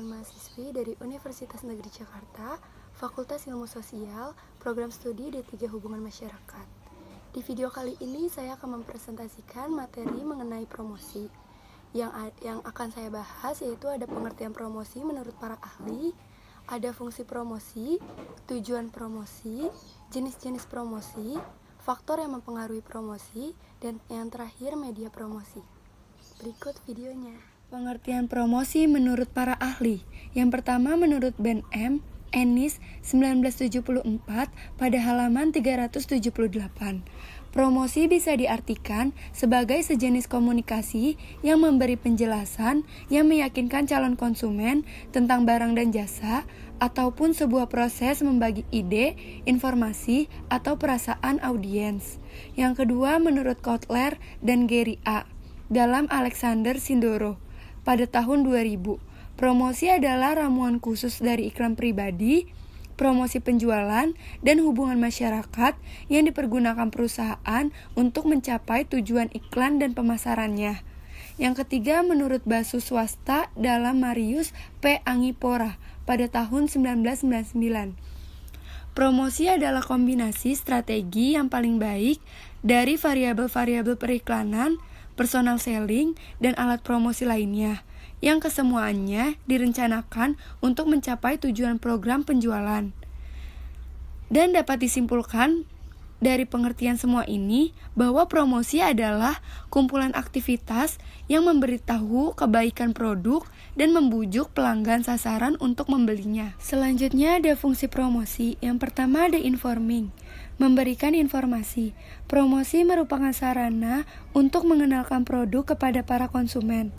mahasiswi dari Universitas Negeri Jakarta, Fakultas Ilmu Sosial, Program Studi D3 Hubungan Masyarakat. Di video kali ini saya akan mempresentasikan materi mengenai promosi. Yang akan saya bahas yaitu ada pengertian promosi menurut para ahli, ada fungsi promosi, tujuan promosi, jenis-jenis promosi, faktor yang mempengaruhi promosi, dan yang terakhir media promosi. Berikut videonya. Pengertian promosi menurut para ahli. Yang pertama menurut Ben M. Ennis 1974 pada halaman 378. Promosi bisa diartikan sebagai sejenis komunikasi yang memberi penjelasan yang meyakinkan calon konsumen tentang barang dan jasa, ataupun sebuah proses membagi ide, informasi, atau perasaan audiens. Yang kedua menurut Kotler dan Gary A. dalam Alexander Sindoro pada tahun 2000. Promosi adalah ramuan khusus dari iklan pribadi, promosi penjualan, dan hubungan masyarakat yang dipergunakan perusahaan untuk mencapai tujuan iklan dan pemasarannya. Yang ketiga menurut Basu Swasta dalam Marius P. Angipora pada tahun 1999. Promosi adalah kombinasi strategi yang paling baik dari variabel-variabel periklanan, personal selling, dan alat promosi lainnya, yang kesemuanya direncanakan untuk mencapai tujuan program penjualan. Dan dapat disimpulkan dari pengertian semua ini bahwa promosi adalah kumpulan aktivitas yang memberitahu kebaikan produk dan membujuk pelanggan sasaran untuk membelinya. Selanjutnya ada fungsi promosi. Yang pertama ada informing, memberikan informasi. Promosi merupakan sarana untuk mengenalkan produk kepada para konsumen.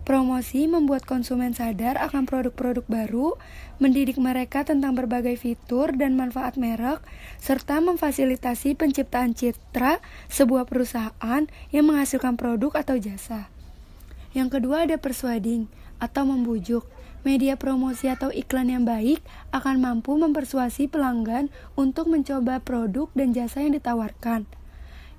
Promosi membuat konsumen sadar akan produk-produk baru, mendidik mereka tentang berbagai fitur dan manfaat merek, serta memfasilitasi penciptaan citra sebuah perusahaan yang menghasilkan produk atau jasa. Yang kedua ada persuading atau membujuk. Media promosi atau iklan yang baik akan mampu mempersuasi pelanggan untuk mencoba produk dan jasa yang ditawarkan.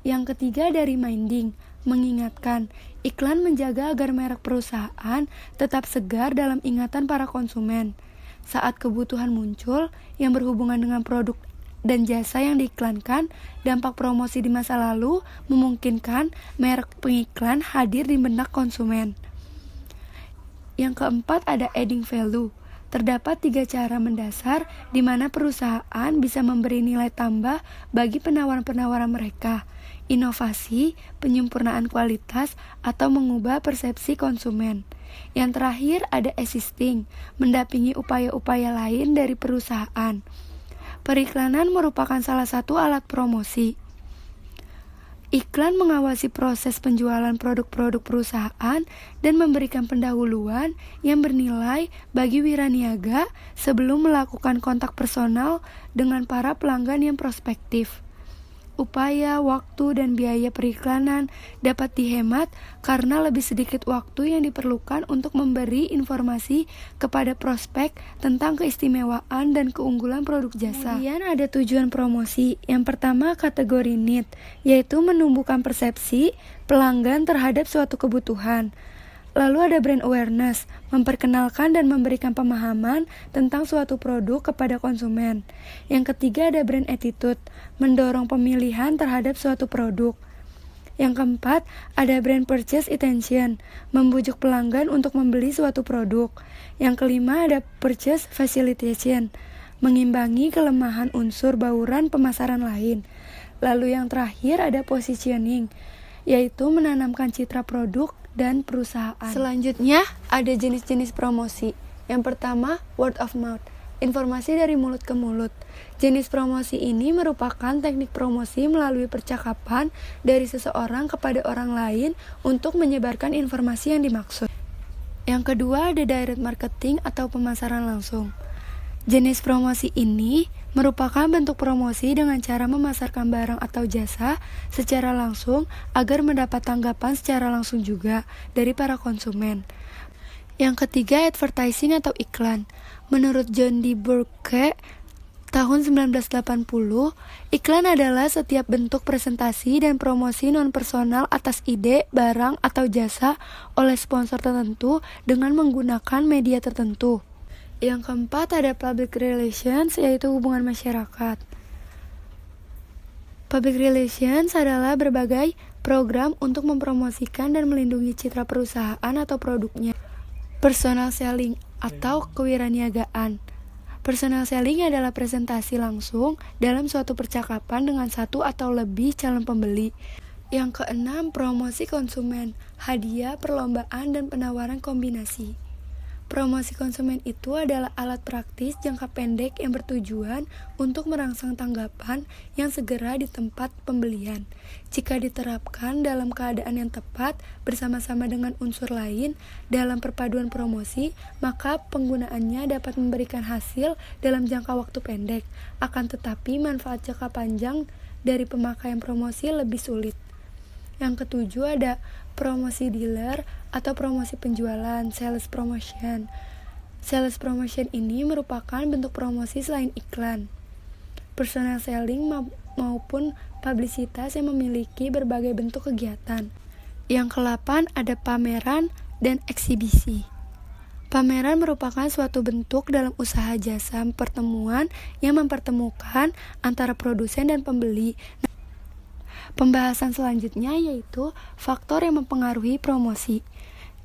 Yang ketiga ada reminding, mengingatkan. Iklan menjaga agar merek perusahaan tetap segar dalam ingatan para konsumen. Saat kebutuhan muncul yang berhubungan dengan produk dan jasa yang diiklankan, dampak promosi di masa lalu memungkinkan merek pengiklan hadir di benak konsumen. Yang keempat ada adding value. Terdapat 3 cara mendasar di mana perusahaan bisa memberi nilai tambah bagi penawaran-penawaran mereka. Inovasi, penyempurnaan kualitas, atau mengubah persepsi konsumen. Yang terakhir ada assisting, mendampingi upaya-upaya lain dari perusahaan. Periklanan merupakan salah satu alat promosi. Iklan mengawasi proses penjualan produk-produk perusahaan dan memberikan pendahuluan yang bernilai bagi wiraniaga sebelum melakukan kontak personal dengan para pelanggan yang prospektif. Upaya, waktu, dan biaya periklanan dapat dihemat karena lebih sedikit waktu yang diperlukan untuk memberi informasi kepada prospek tentang keistimewaan dan keunggulan produk jasa. Kemudian ada tujuan promosi. Yang pertama kategori need, yaitu menumbuhkan persepsi pelanggan terhadap suatu kebutuhan. Lalu ada brand awareness, memperkenalkan dan memberikan pemahaman tentang suatu produk kepada konsumen. Yang ketiga ada brand attitude, mendorong pemilihan terhadap suatu produk. Yang keempat ada brand purchase intention, membujuk pelanggan untuk membeli suatu produk. Yang kelima ada purchase facilitation, mengimbangi kelemahan unsur bauran pemasaran lain. Lalu yang terakhir ada positioning, yaitu menanamkan citra produk dan perusahaan. Selanjutnya ada jenis-jenis promosi. Yang pertama word of mouth, informasi dari mulut ke mulut. Jenis promosi ini merupakan teknik promosi melalui percakapan dari seseorang kepada orang lain untuk menyebarkan informasi yang dimaksud. Yang kedua ada direct marketing atau pemasaran langsung. Jenis promosi ini merupakan bentuk promosi dengan cara memasarkan barang atau jasa secara langsung agar mendapat tanggapan secara langsung juga dari para konsumen. Yang ketiga, advertising atau iklan. Menurut John D. Burke tahun 1980, iklan adalah setiap bentuk presentasi dan promosi non-personal atas ide, barang, atau jasa oleh sponsor tertentu dengan menggunakan media tertentu. Yang keempat ada public relations, yaitu hubungan masyarakat. Public relations adalah berbagai program untuk mempromosikan dan melindungi citra perusahaan atau produknya. Personal selling atau kewiraniagaan. Personal selling adalah presentasi langsung dalam suatu percakapan dengan satu atau lebih calon pembeli. Yang keenam, promosi konsumen, hadiah, perlombaan, dan penawaran kombinasi. Promosi konsumen itu adalah alat praktis jangka pendek yang bertujuan untuk merangsang tanggapan yang segera di tempat pembelian. Jika diterapkan dalam keadaan yang tepat bersama-sama dengan unsur lain dalam perpaduan promosi, maka penggunaannya dapat memberikan hasil dalam jangka waktu pendek. Akan tetapi manfaat jangka panjang dari pemakaian promosi lebih sulit. Yang ketujuh ada promosi dealer atau promosi penjualan, sales promotion. Sales promotion ini merupakan bentuk promosi selain iklan. Personal selling maupun publisitas yang memiliki berbagai bentuk kegiatan. Yang ke-8 ada pameran dan eksibisi. Pameran merupakan suatu bentuk dalam usaha jasa pertemuan yang mempertemukan antara produsen dan pembeli. Pembahasan selanjutnya yaitu faktor yang mempengaruhi promosi.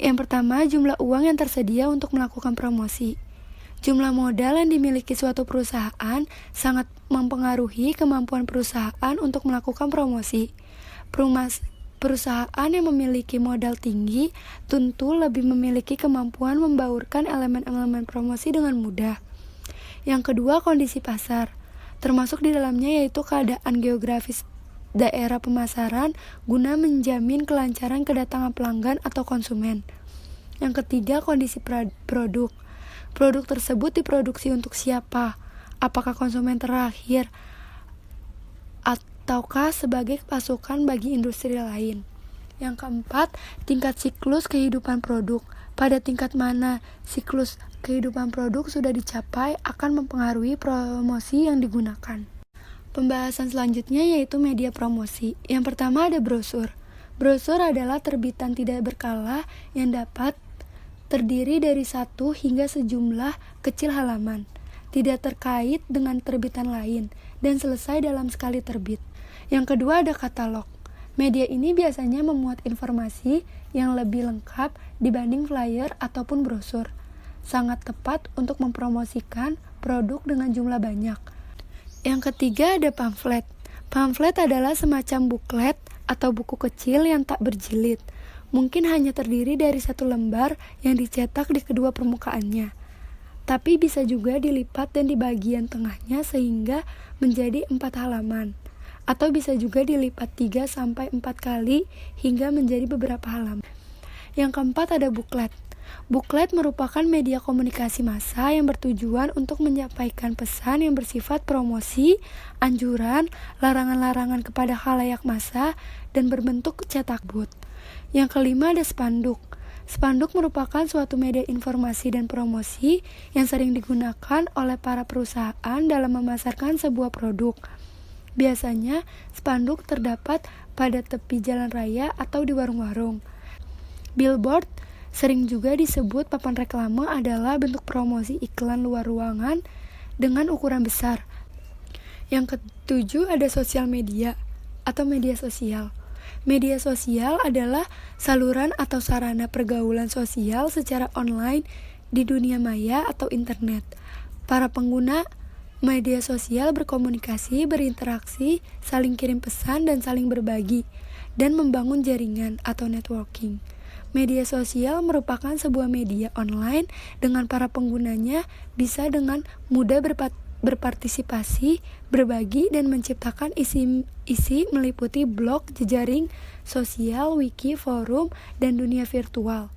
Yang pertama, jumlah uang yang tersedia untuk melakukan promosi. Jumlah modal yang dimiliki suatu perusahaan sangat mempengaruhi kemampuan perusahaan untuk melakukan promosi. Perusahaan yang memiliki modal tinggi tentu lebih memiliki kemampuan membaurkan elemen-elemen promosi dengan mudah. Yang kedua, kondisi pasar. Termasuk di dalamnya yaitu keadaan geografis daerah pemasaran guna menjamin kelancaran kedatangan pelanggan atau konsumen. Yang ketiga, kondisi produk. Produk tersebut diproduksi untuk siapa? Apakah konsumen terakhir ataukah sebagai pasukan bagi industri lain? Yang keempat, tingkat siklus kehidupan produk. Pada tingkat mana siklus kehidupan produk sudah dicapai akan mempengaruhi promosi yang digunakan. Pembahasan selanjutnya yaitu media promosi. Yang pertama ada brosur. Brosur adalah terbitan tidak berkala yang dapat terdiri dari satu hingga sejumlah kecil halaman, tidak terkait dengan terbitan lain, dan selesai dalam sekali terbit. Yang kedua ada katalog. Media ini biasanya memuat informasi yang lebih lengkap dibanding flyer ataupun brosur. Sangat tepat untuk mempromosikan produk dengan jumlah banyak. Yang ketiga ada pamflet. Pamflet adalah semacam buklet atau buku kecil yang tak berjilid. Mungkin hanya terdiri dari satu lembar yang dicetak di kedua permukaannya. Tapi bisa juga dilipat dan di bagian tengahnya sehingga menjadi 4 halaman. Atau bisa juga dilipat 3-4 kali hingga menjadi beberapa halaman. Yang keempat ada buklet. Buklet merupakan media komunikasi massa yang bertujuan untuk menyampaikan pesan yang bersifat promosi, anjuran, larangan-larangan kepada khalayak massa, dan berbentuk cetak but. Yang kelima ada spanduk. Spanduk merupakan suatu media informasi dan promosi yang sering digunakan oleh para perusahaan dalam memasarkan sebuah produk. Biasanya, spanduk terdapat pada tepi jalan raya atau di warung-warung. Billboard sering juga disebut papan reklame adalah bentuk promosi iklan luar ruangan dengan ukuran besar. Yang ketujuh ada sosial media atau media sosial. Media sosial adalah saluran atau sarana pergaulan sosial secara online di dunia maya atau internet. Para pengguna media sosial berkomunikasi, berinteraksi, saling kirim pesan dan saling berbagi, dan membangun jaringan atau networking. Media sosial merupakan sebuah media online dengan para penggunanya bisa dengan mudah berpartisipasi, berbagi, dan menciptakan isi meliputi blog, jejaring sosial, wiki, forum, dan dunia virtual.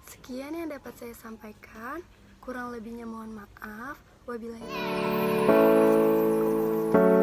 Sekian yang dapat saya sampaikan, kurang lebihnya mohon maaf. Wabillahi taufiq.